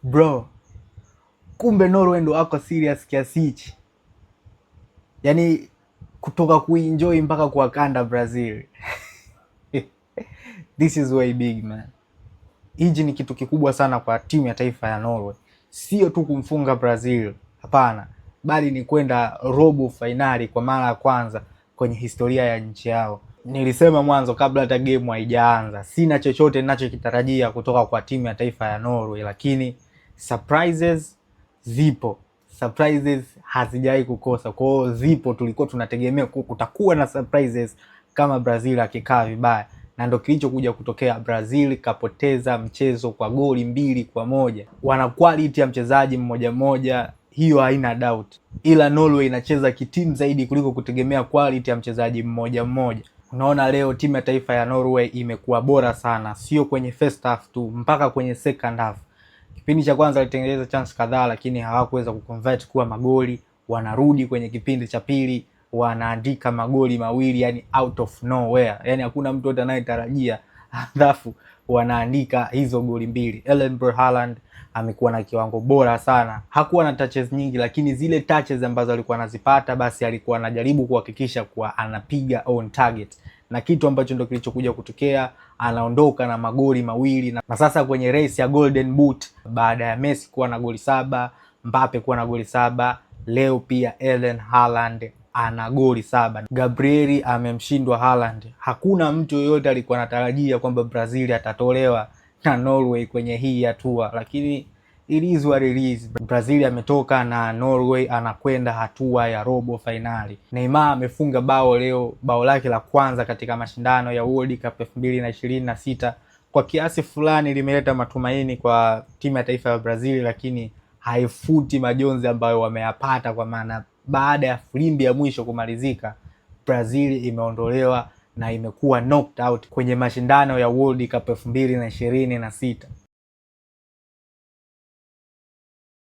Bro, kumbe Norway ndo ako serious kiasi hichi. Yaani kutoka kuenjoy mpaka kuwakanda Brazil. This is way big man. Hiji ni kitu kikubwa sana kwa timu ya taifa ya Norway. Sio tu kumfunga Brazil, hapana, bali ni kwenda robo finali kwa mara ya kwanza kwenye historia ya nchi yao. Nilisema mwanzo kabla hata game haijaanza, sina chochote ninachokitarajia kutoka kwa timu ya taifa ya Norway, lakini surprises zipo. Surprises hazijai kukosa. Kwa hiyo zipo, tulikuwa tunategemea kutakuwa na surprises kama Brazil akikaa vibaya, na ndo kilichokuja kutokea. Brazil kapoteza mchezo kwa goli 2-1. Wana quality ya mchezaji mmoja mmoja, hiyo haina doubt, ila Norway inacheza kitimu zaidi kuliko kutegemea quality ya mchezaji mmoja mmoja. Unaona leo timu ya taifa ya Norway imekuwa bora sana, sio kwenye first half tu, mpaka kwenye second half. Kipindi cha kwanza walitengeneza chance kadhaa, lakini hawakuweza kuconvert kuwa magoli. Wanarudi kwenye kipindi cha pili, wanaandika magoli mawili, yani out of nowhere, yani hakuna mtu yote anayetarajia, alafu wanaandika hizo goli mbili. Erling Haaland amekuwa na kiwango bora sana, hakuwa na touches nyingi, lakini zile touches ambazo alikuwa anazipata, basi alikuwa anajaribu kuhakikisha kuwa anapiga on target, na kitu ambacho ndio kilichokuja kutokea. Anaondoka na magoli mawili, na sasa kwenye race ya Golden Boot, baada ya Messi kuwa na goli 7, Mbappe kuwa na goli 7, leo pia Erling Haaland ana goli 7. Gabriel amemshindwa Haaland. Hakuna mtu yoyote alikuwa anatarajia kwamba Brazil atatolewa na Norway kwenye hii hatua, lakini it is what it is. Brazil ametoka na Norway anakwenda hatua ya robo finali. Neymar amefunga bao leo, bao lake la kwanza katika mashindano ya World Cup 2026. Kwa kiasi fulani limeleta matumaini kwa timu ya taifa ya Brazil, lakini haifuti majonzi ambayo wameyapata, kwa maana baada ya filimbi ya mwisho kumalizika, Brazil imeondolewa na imekuwa knocked out kwenye mashindano ya World Cup 2026.